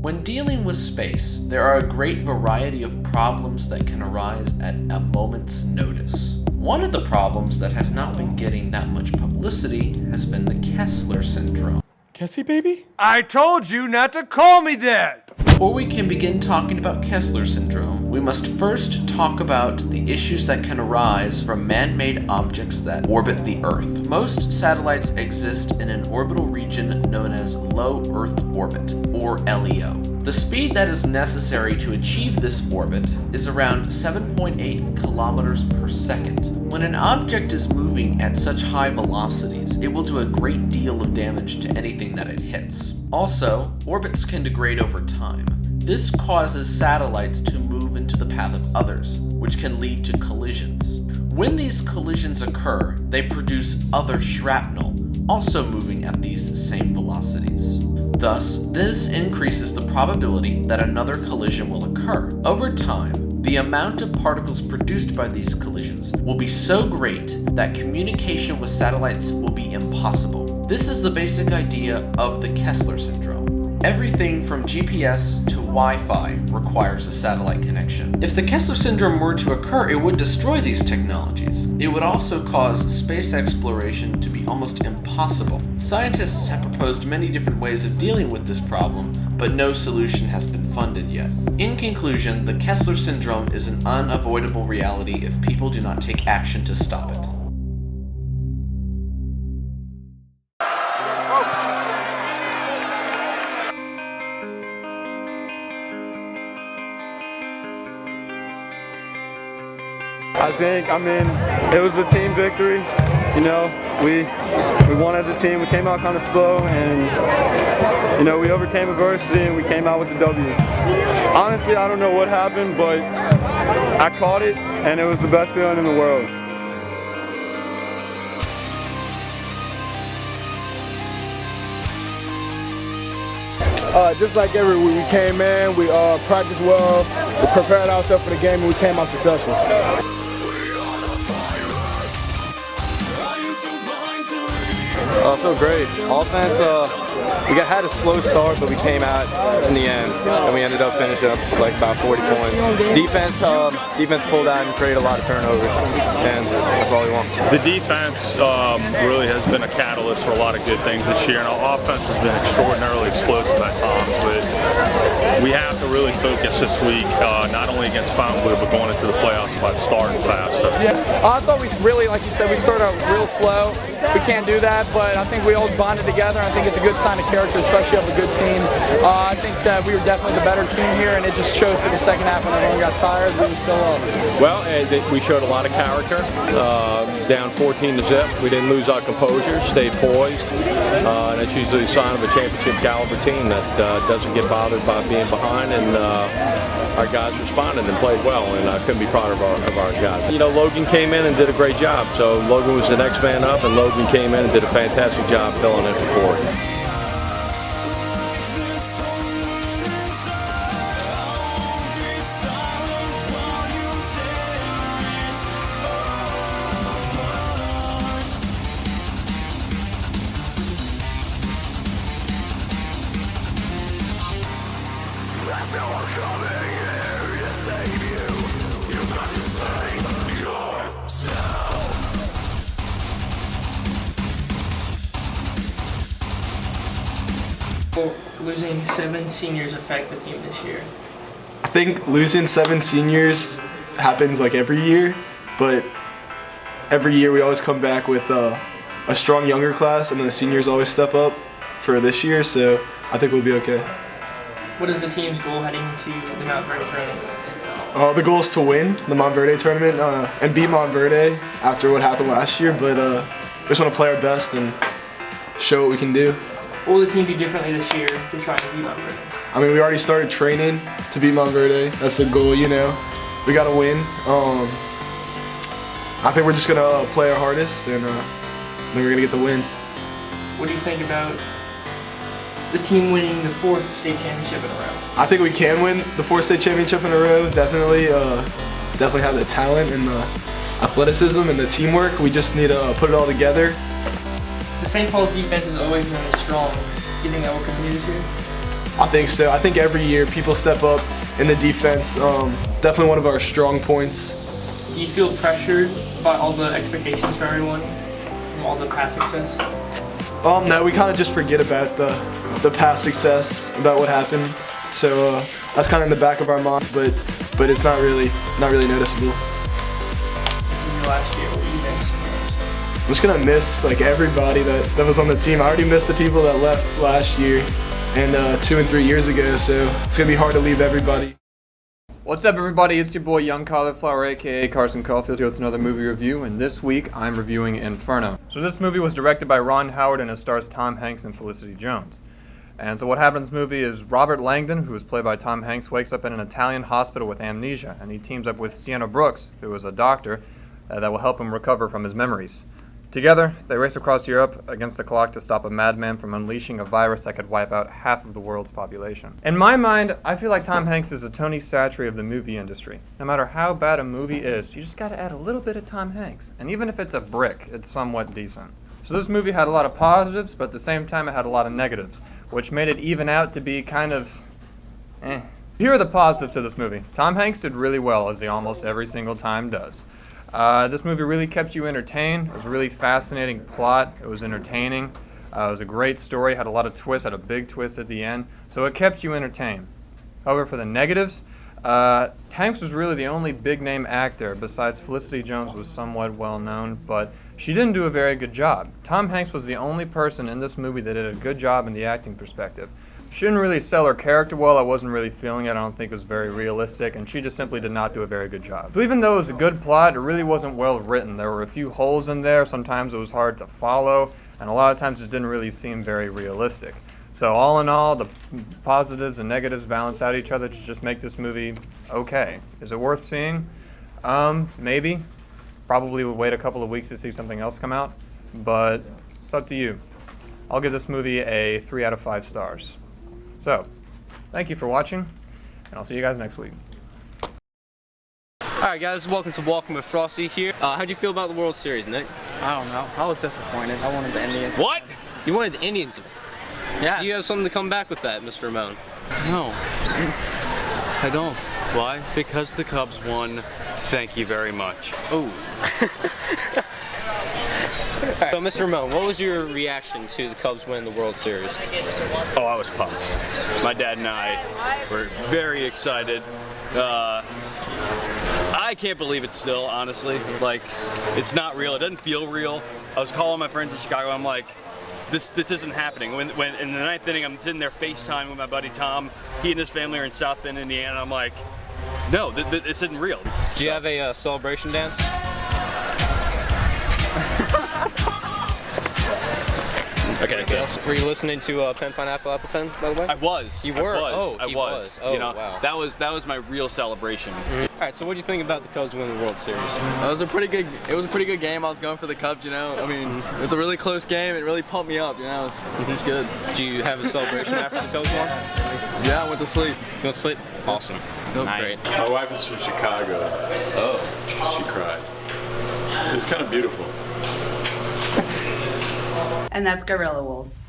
When dealing with space, there are a great variety of problems that can arise at a moment's notice. One of the problems that has not been getting that much publicity has been the Kessler syndrome. Kessie, baby? I told you not to call me that! Before we can begin talking about Kessler syndrome, we must first talk about the issues that can arise from man-made objects that orbit the Earth. Most satellites exist in an orbital region known as low Earth orbit, or LEO. The speed that is necessary to achieve this orbit is around 7.8 kilometers per second. When an object is moving at such high velocities, it will do a great deal of damage to anything that it hits. Also, orbits can degrade over time. This causes satellites to move into the path of others, which can lead to collisions. When these collisions occur, they produce other shrapnel, also moving at these same velocities. Thus, this increases the probability that another collision will occur. Over time, the amount of particles produced by these collisions will be so great that communication with satellites will be impossible. This is the basic idea of the Kessler syndrome. Everything from GPS to Wi-Fi requires a satellite connection. If the Kessler syndrome were to occur, it would destroy these technologies. It would also cause space exploration to be almost impossible. Scientists have proposed many different ways of dealing with this problem, but no solution has been funded yet. In conclusion, the Kessler syndrome is an unavoidable reality if people do not take action to stop it. It was a team victory. You know, we won as a team. We came out kind of slow, and you know, we overcame adversity and we came out with the W. Honestly, I don't know what happened, but I caught it, and it was the best feeling in the world. Just like every week, we came in, we practiced well, we prepared ourselves for the game, and we came out successful. I feel great. Offense, we had a slow start, but we came out in the end, and we ended up finishing up like about 40 points. Defense pulled out and created a lot of turnovers, and that's all we want. The defense really has been a catalyst for a lot of good things this year, and our offense has been extraordinarily explosive at times, but we have to really focus this week, not only against Fountainblue, but going into the playoffs by starting fast. So. Yeah, I thought we really, like you said, we started out real slow. We can't do that, but I think we all bonded together. I think it's a good sign of character, especially of a good team. I think that we were definitely the better team here, and it just showed through the second half when everyone got tired. We were still up. Well, we showed a lot of character. Down 14-0, we didn't lose our composure, stayed poised. And it's usually a sign of a championship caliber team that doesn't get bothered by being behind, and our guys responded and played well, and I couldn't be prouder of our guys. You know, Logan came in and did a great job, so Logan was the next man up, and Logan came in and did a fantastic job filling in for Corey. Will losing 7 seniors affect the team this year? I think losing 7 seniors happens like every year, but every year we always come back with a strong younger class, and then the seniors always step up for this year, so I think we'll be okay. What is the team's goal heading into the Mount Verde tournament? The goal is to win the Mount Verde tournament and beat Mount Verde after what happened last year, but we just want to play our best and show what we can do. What will the team do differently this year to try and beat Mount Verde? I mean, we already started training to beat Mount Verde. That's the goal, you know. We got to win. I think we're just going to play our hardest, and then we're going to get the win. What do you think about the team winning the 4th state championship in a row? I think we can win the 4th state championship in a row. Definitely have the talent and the athleticism and the teamwork. We just need to put it all together. The St. Paul's defense has always been strong. Do you think that will continue this year? I think so. I think every year people step up in the defense. Definitely one of our strong points. Do you feel pressured by all the expectations for everyone from all the past success? No, we kind of just forget about the past success, about what happened. So that's kind of in the back of our mind, but it's not really noticeable. This is your last year. What do you miss? I'm just gonna miss like everybody that was on the team. I already missed the people that left last year and 2 and 3 years ago, so it's gonna be hard to leave everybody. What's up, everybody? It's your boy Young Cauliflower, aka Carson Caulfield, here with another movie review, and this week I'm reviewing Inferno. So this movie was directed by Ron Howard and it stars Tom Hanks and Felicity Jones. And so what happens in this movie is Robert Langdon, who is played by Tom Hanks, wakes up in an Italian hospital with amnesia, and he teams up with Sienna Brooks, who is a doctor, that will help him recover from his memories. Together, they race across Europe against the clock to stop a madman from unleashing a virus that could wipe out half of the world's population. In my mind, I feel like Tom Hanks is a Tony Satchery of the movie industry. No matter how bad a movie is, you just gotta add a little bit of Tom Hanks. And even if it's a brick, it's somewhat decent. So this movie had a lot of positives, but at the same time it had a lot of negatives, which made it even out to be kind of eh. Here are the positives to this movie. Tom Hanks did really well, as he almost every single time does. This movie really kept you entertained. It was a really fascinating plot. It was entertaining. It was a great story. Had a lot of twists. Had a big twist at the end. So it kept you entertained. However, for the negatives, Hanks was really the only big-name actor. Besides, Felicity Jones was somewhat well-known, but she didn't do a very good job. Tom Hanks was the only person in this movie that did a good job in the acting perspective. She didn't really sell her character well. I wasn't really feeling it. I don't think it was very realistic, and she just simply did not do a very good job. So even though it was a good plot, it really wasn't well written. There were a few holes in there. Sometimes it was hard to follow, and a lot of times it didn't really seem very realistic. So all in all, the positives and negatives balance out each other to just make this movie okay. Is it worth seeing? Maybe. Probably would wait a couple of weeks to see something else come out, but it's up to you. I'll give this movie a 3 out of 5 stars. So, thank you for watching, and I'll see you guys next week. Alright guys, welcome to Walking with Frosty here. How'd you feel about the World Series, Nick? I don't know. I was disappointed. I wanted the Indians. What? You wanted the Indians? Yeah. Do you have something to come back with that, Mr. Ramon? No, I don't. Why? Because the Cubs won. Thank you very much. Oh. So, Mr. Ramon, what was your reaction to the Cubs winning the World Series? Oh, I was pumped. My dad and I were very excited. I can't believe it still, honestly. Like, it's not real. It doesn't feel real. I was calling my friends in Chicago. I'm like, this isn't happening. When in the 9th inning, I'm sitting there FaceTime with my buddy Tom. He and his family are in South Bend, Indiana. I'm like, no, this isn't real. Do you have a celebration dance? Okay. Were you listening to Pen Pineapple Apple Pen, by the way? I was. You were? I was. Oh, you know, wow. that was my real celebration. All right. So, what do you think about the Cubs winning the World Series? It was a pretty good game. I was going for the Cubs, you know. I mean, it was a really close game. It really pumped me up, you know. It was good. Do you have a celebration after the Cubs won? Yeah, I went to sleep. You went to sleep? Awesome. Nice. Great. My wife is from Chicago. Oh. She cried. It was kind of beautiful. And that's Guerilla Wolves.